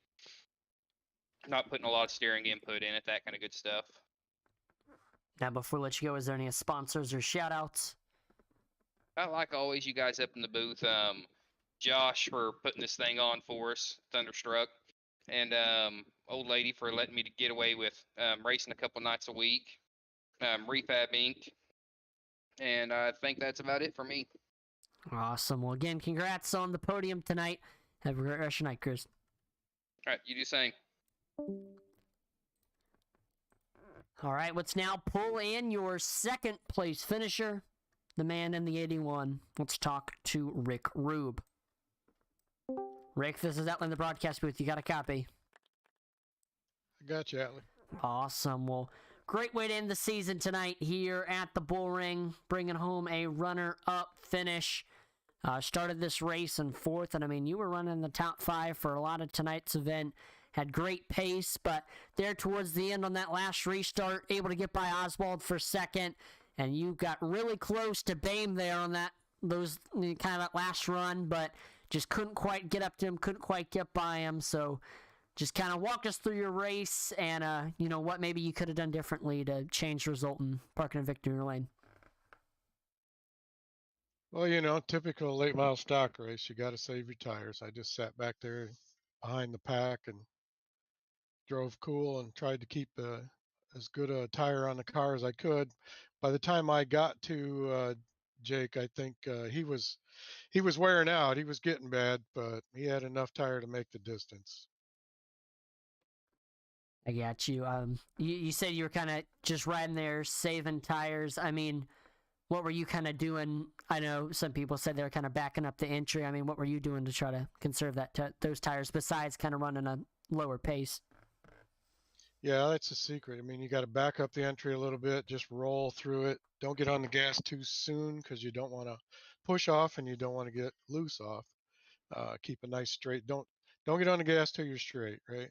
Not putting a lot of steering input in it, that kind of good stuff. Now, before we let you go, is there any sponsors or shout-outs? Like always, you guys up in the booth, Josh for putting this thing on for us, Tunderstruck, and old lady for letting me get away with racing a couple nights a week, Refab Inc., and I think that's about it for me. Awesome. Well, again, congrats on the podium tonight. Have a great rest of your night, Chris. All right, you do the same. All right, let's now pull in your second place finisher, the man in the 81. Let's talk to Rick Rube. Rick, this is Atlee in the broadcast booth. You got a copy? I got you, Atlee. Awesome. Well, great way to end the season tonight here at the Bullring, bringing home a runner-up finish. Started this race in 4th, and I mean, you were running the top 5 for a lot of tonight's event. Had great pace, but there towards the end on that last restart, able to get by Oswald for 2nd, and you got really close to Bame there on those kind of that last run, but just couldn't quite get up to him, couldn't quite get by him. So just kind of walk us through your race and what maybe you could have done differently to change the result and park in a victory lane. Well, typical late model stock race, you got to save your tires. I just sat back there behind the pack and drove cool and tried to keep as good a tire on the car as I could. By the time I got to Jake, I think he was wearing out. He was getting bad, but he had enough tire to make the distance. I got you. You said you were kind of just riding there, saving tires. I mean, what were you kind of doing? I know some people said they were kind of backing up the entry. I mean, what were you doing to try to conserve those tires besides kind of running a lower pace? Yeah, that's the secret. I mean, you got to back up the entry a little bit, just roll through it. Don't get on the gas too soon because you don't want to push off and you don't want to get loose off. Keep a nice straight. Don't get on the gas till you're straight, right?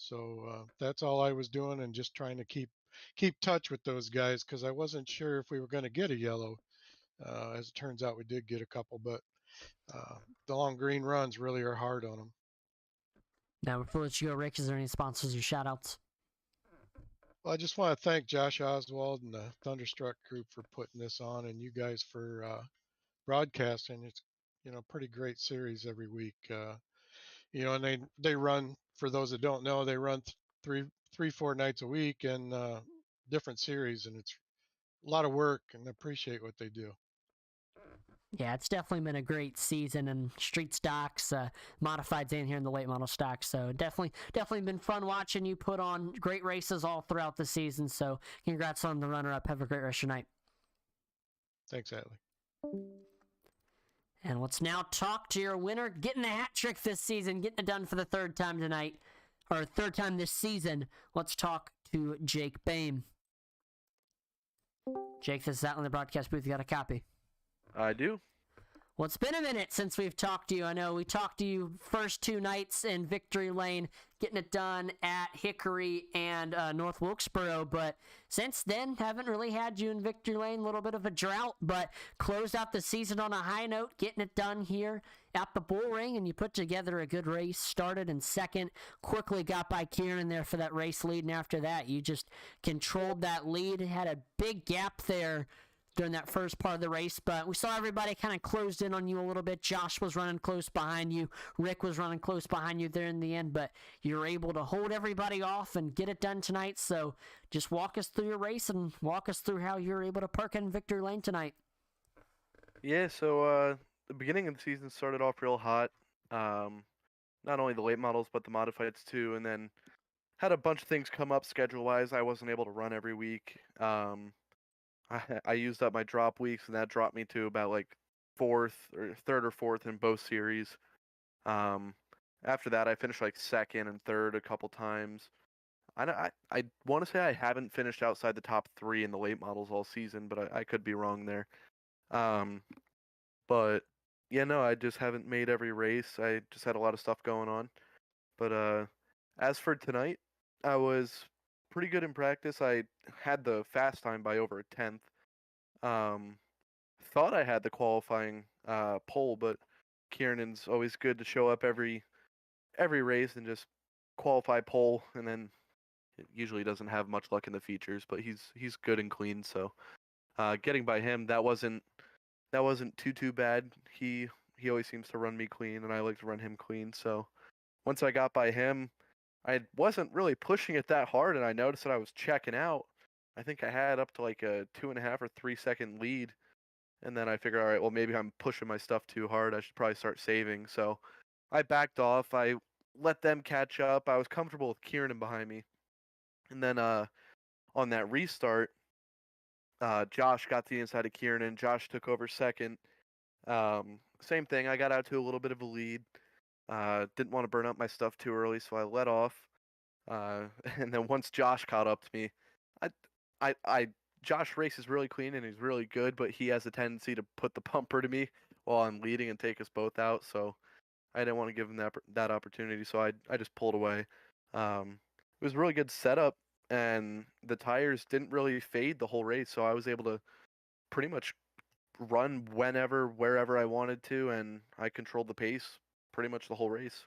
So that's all I was doing, and just trying to keep touch with those guys, because I wasn't sure if we were going to get a yellow. As it turns out, we did get a couple, but the long green runs really are hard on them. Now, before we let you go, Rick, is there any sponsors or shout outs? Well, I just want to thank Josh Oswald and the Thunderstruck group for putting this on, and you guys for broadcasting. It's pretty great series every week. And they run, for those that don't know, they run 4 nights a week, and different series, and it's a lot of work, and I appreciate what they do. Yeah, it's definitely been a great season in street stocks, modifieds, and here in the late model stocks. So definitely been fun watching you put on great races all throughout the season. So congrats on the runner-up. Have a great rest of your night. Thanks, Atlee. And let's now talk to your winner, getting a hat trick this season, getting it done for the third time tonight, or third time this season. Let's talk to Jake Boehm. Jake, this is out in the broadcast booth. You got a copy? I do. Well, it's been a minute since we've talked to you. I know we talked to you first 2 nights in Victory Lane, getting it done at Hickory and North Wilkesboro, but since then, haven't really had you in Victory Lane. A little bit of a drought, but closed out the season on a high note, getting it done here at the Bullring, and you put together a good race. Started in second, quickly got by Kieran there for that race lead, and after that, you just controlled that lead. Had a big gap there during that first part of the race, but we saw everybody kind of closed in on you a little bit. Josh was running close behind you. Rick was running close behind you there in the end, but you were able to hold everybody off and get it done tonight. So just walk us through your race and walk us through how you're able to park in Victory Lane tonight. Yeah, so the beginning of the season started off real hot. Not only the late models, but the modifieds too, and then had a bunch of things come up schedule-wise. I wasn't able to run every week. I used up my drop weeks, and that dropped me to about like third or fourth in both series. After that, I finished like second and third a couple times. I want to say I haven't finished outside the top 3 in the late models all season, but I could be wrong there. But yeah, no, I just haven't made every race. I just had a lot of stuff going on. But as for tonight, I was pretty good in practice. I had the fast time by over a 10th. Thought I had the qualifying pole, but Kieran's always good to show up every race and just qualify pole, and then it usually doesn't have much luck in the features, but he's good and clean. So getting by him, that wasn't too bad. He always seems to run me clean, and I like to run him clean. So once I got by him, I wasn't really pushing it that hard, and I noticed that I was checking out. I think I had up to like a 2.5 or 3 second lead, and then I figured, all right, well, maybe I'm pushing my stuff too hard. I should probably start saving. So I backed off. I let them catch up. I was comfortable with Kieran behind me, and then on that restart, Josh got to the inside of Kieran, and Josh took over second. Same thing. I got out to a little bit of a lead. Didn't want to burn up my stuff too early, so I let off. And then once Josh caught up to me, Josh races really clean and he's really good, but he has a tendency to put the bumper to me while I'm leading and take us both out. So I didn't want to give him that opportunity, so I just pulled away. It was a really good setup, and the tires didn't really fade the whole race, so I was able to pretty much run wherever I wanted to, and I controlled the pace pretty much the whole race.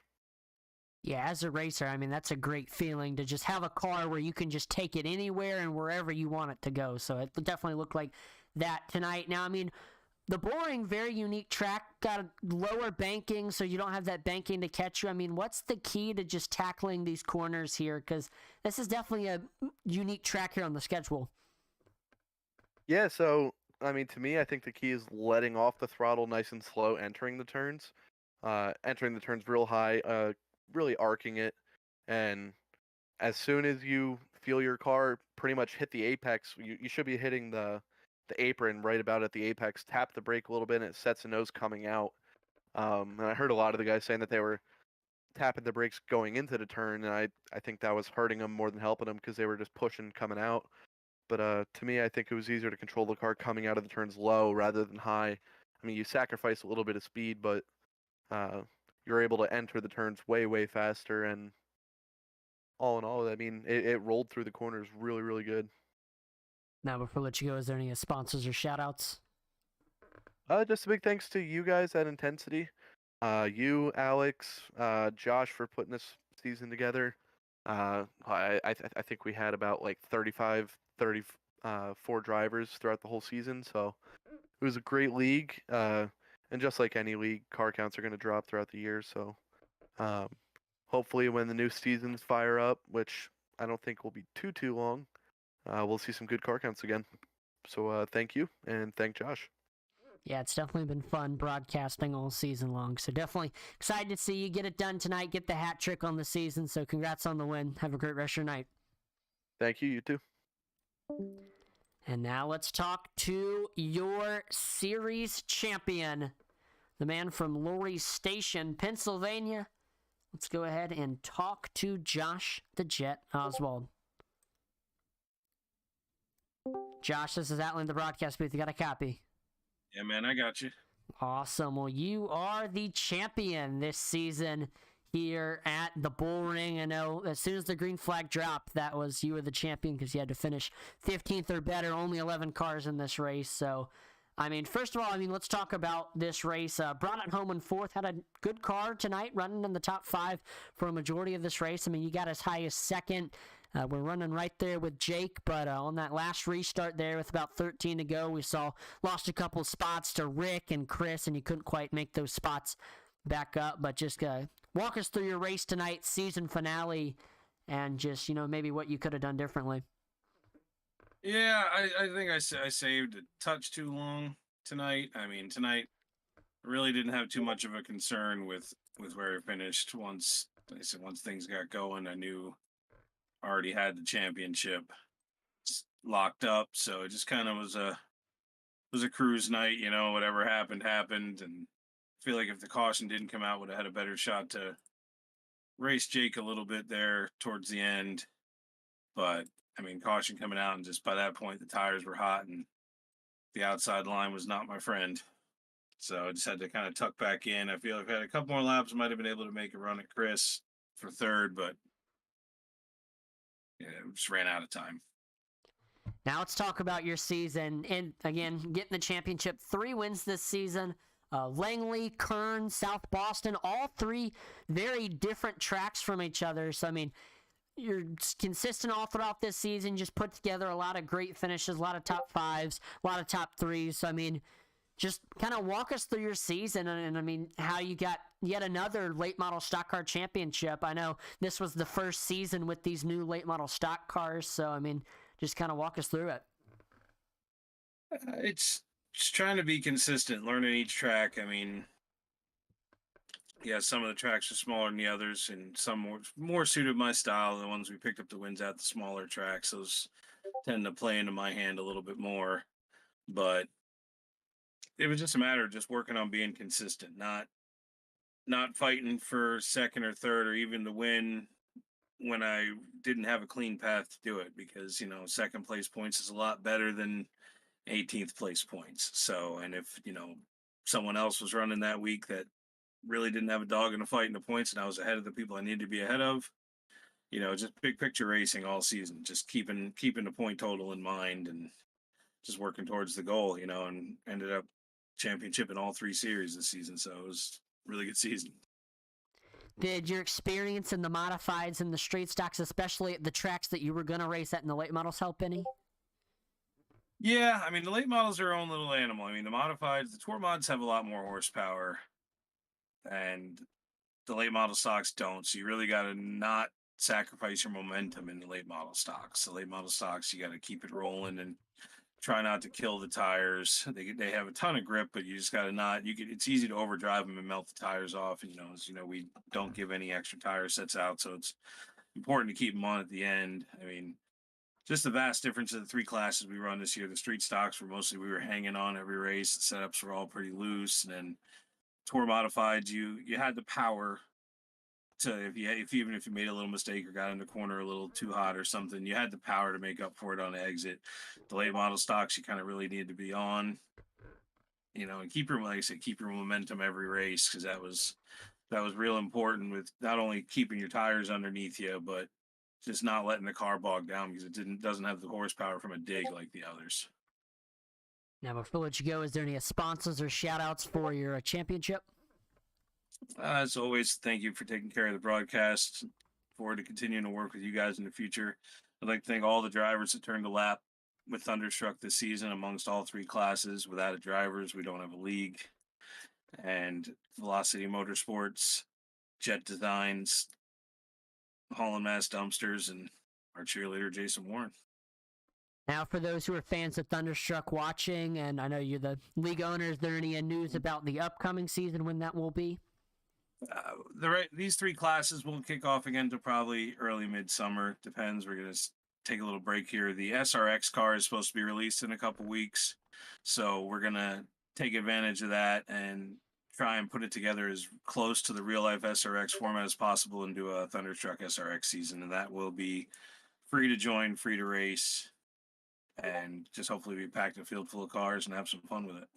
Yeah, as a racer, I mean, that's a great feeling to just have a car where you can just take it anywhere and wherever you want it to go. So it definitely looked like that tonight. Now, I mean, the Bullring, very unique track, got a lower banking, so you don't have that banking to catch you. I mean, what's the key to just tackling these corners here? Because this is definitely a unique track here on the schedule. Yeah, so, I mean, to me, I think the key is letting off the throttle nice and slow, entering the turns. Entering the turns real high, really arcing it, and as soon as you feel your car pretty much hit the apex, you should be hitting the apron right about at the apex. Tap the brake a little bit, and it sets a nose coming out. And I heard a lot of the guys saying that they were tapping the brakes going into the turn, and I think that was hurting them more than helping them because they were just pushing coming out. But to me, I think it was easier to control the car coming out of the turns low rather than high. I mean, you sacrifice a little bit of speed, but you're able to enter the turns way faster, and all in all, I mean, it rolled through the corners really, really good. Now, before I let you go, is there any sponsors or shout outs? Just a big thanks to you guys at Intensity. You, Alex, Josh for putting this season together. I think we had about like 34 drivers throughout the whole season, so it was a great league. And just like any league, car counts are going to drop throughout the year. So um, hopefully, when the new seasons fire up, which I don't think will be too long, we'll see some good car counts again. So thank you, and thank Josh. Yeah, it's definitely been fun broadcasting all season long. So definitely excited to see you get it done tonight, get the hat trick on the season. So congrats on the win. Have a great rest of your night. Thank you, you too. And now let's talk to your series champion, the man from Laurie Station, Pennsylvania. Let's go ahead and talk to Josh the Jet Oswald. Josh, this is Atlan, the broadcast booth. You got a copy? Yeah, man, I got you. Awesome. Well, you are the champion this season here at the Bullring. I know as soon as the green flag dropped, that was you were the champion because you had to finish 15th or better. Only 11 cars in this race. So, I mean, first of all, let's talk about this race. Brought it home in fourth. Had a good car tonight, running in the top 5 for a majority of this race. You got as high as second. We're running right there with Jake, but on that last restart there with about 13 to go, we lost a couple spots to Rick and Chris, and you couldn't quite make those spots back up. But just walk us through your race tonight, season finale, and just, maybe what you could have done differently. Yeah, I think I saved a touch too long tonight. Tonight really didn't have too much of a concern with where I finished. Once things got going, I knew I already had the championship locked up, so it just kind of was a cruise night. Whatever happened, and I feel like if the caution didn't come out, would have had a better shot to race Jake a little bit there towards the end. But caution coming out, and just by that point, the tires were hot, and the outside line was not my friend. So I just had to kind of tuck back in. I feel like if I had a couple more laps, might have been able to make a run at Chris for third, but yeah, just ran out of time. Now let's talk about your season. And again, getting the championship, 3 wins this season. Langley, Kern, South Boston, all 3 very different tracks from each other. So, you're consistent all throughout this season, just put together a lot of great finishes, a lot of top 5s, a lot of top 3s. So, just kind of walk us through your season and how you got yet another late model stock car championship. I know this was the first season with these new late model stock cars. So, just kind of walk us through it. It's just trying to be consistent, learning each track. Yeah, some of the tracks are smaller than the others, and some more suited my style. The ones we picked up the wins at, the smaller tracks, those tend to play into my hand a little bit more. But it was just a matter of just working on being consistent, not fighting for second or third or even to win when I didn't have a clean path to do it, because second place points is a lot better than 18th place points. So, and if someone else was running that week that really didn't have a dog in the fight in the points, and I was ahead of the people I needed to be ahead of, just big picture racing all season, just keeping the point total in mind and just working towards the goal, and ended up championship in all 3 series this season. So it was a really good season. Did your experience in the modifieds and the straight stocks, especially at the tracks that you were going to race at in the late models, help any? Yeah, the late models are their own little animal. The modifieds, the tour mods have a lot more horsepower, and the late model stocks don't. So you really got to not sacrifice your momentum in the late model stocks. The late model stocks, you got to keep it rolling and try not to kill the tires. They have a ton of grip, but you just got to not. It's easy to overdrive them and melt the tires off. And as we don't give any extra tire sets out, so it's important to keep them on at the end. Just the vast difference of the 3 classes we run this year. The street stocks were we were hanging on every race. The setups were all pretty loose, and then tour modifieds, you had the power to, even if you made a little mistake or got in the corner a little too hot or something, you had the power to make up for it on the exit. The late model stocks, you kind of really needed to be on, and keep your momentum every race, because that was real important with not only keeping your tires underneath you, but just not letting the car bog down because it doesn't have the horsepower from a dig like the others. Now, before we let you go, is there any sponsors or shout outs for your championship? As always, thank you for taking care of the broadcast. Forward to continuing to work with you guys in the future. I'd like to thank all the drivers that turned a lap with Thunderstruck this season amongst all three classes. Without drivers, we don't have a league. And Velocity Motorsports, Jet Designs, Holland Mass Dumpsters, and our cheerleader, Jason Warren. Now, for those who are fans of Thunderstruck watching, and I know you're the league owner, is there any news about the upcoming season when that will be? These three classes will kick off again to probably early midsummer. Depends. We're going to take a little break here. The SRX car is supposed to be released in a couple weeks, so we're going to take advantage of that and try and put it together as close to the real-life SRX format as possible and do a Thunderstruck SRX season, and that will be free to join, free to race, and just hopefully be packed a field full of cars and have some fun with it.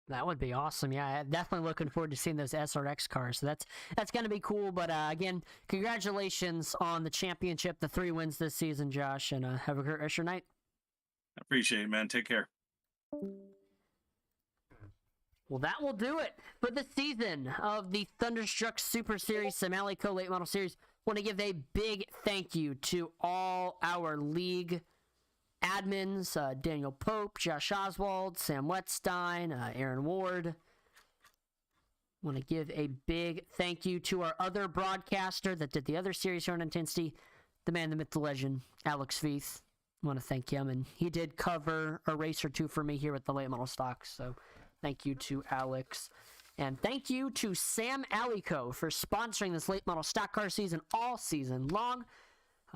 That would be awesome. Yeah, I'm definitely looking forward to seeing those SRX cars. So that's going to be cool. But again, congratulations on the championship, the 3 wins this season, Josh, and have a great rest of your night. I appreciate it, man. Take care. Well, that will do it for the season of the Thunderstruck Super Series SamAllyCo Late Model Series. Want to give a big thank you to all our league admins, Daniel Pope, Josh Oswald, Sam Wetstein, Aaron Ward. Want to give a big thank you to our other broadcaster that did the other series here on Intensity, the man, the myth, the legend, Alex Feith. Want to thank him, and he did cover a race or two for me here at the Late Model Stocks, so thank you to Alex. And thank you to SamAllyCo for sponsoring this Late Model Stock Car season all season long.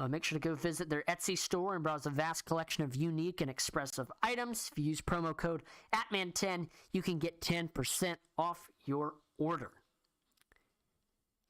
Make sure to go visit their Etsy store and browse a vast collection of unique and expressive items. If you use promo code ATMAN10, you can get 10% off your order.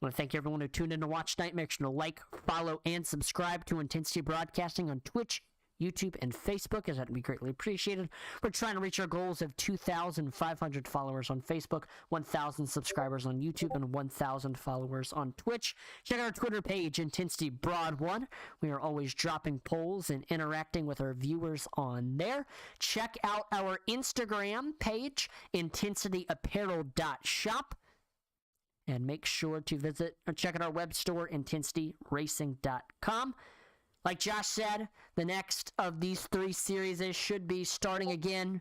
I want to thank everyone who tuned in to watch tonight. Make sure to like, follow, and subscribe to Intensity Broadcasting on Twitch, YouTube, and Facebook, as that would be greatly appreciated. We're trying to reach our goals of 2,500 followers on Facebook, 1,000 subscribers on YouTube, and 1,000 followers on Twitch. Check out our Twitter page, Intensity Broad 1. We are always dropping polls and interacting with our viewers on there. Check out our Instagram page, intensityapparel.shop. And make sure to visit or check out our web store, intensityracing.com. Like Josh said, the next of these 3 series should be starting again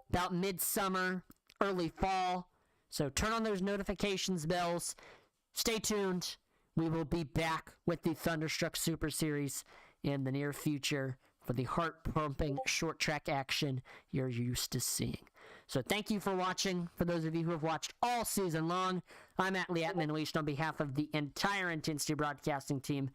about midsummer, early fall. So turn on those notifications bells. Stay tuned. We will be back with the Thunderstruck Super Series in the near future for the heart-pumping short track action you're used to seeing. So thank you for watching. For those of you who have watched all season long, I'm Atlee Atman, on behalf of the entire Intensity Broadcasting team.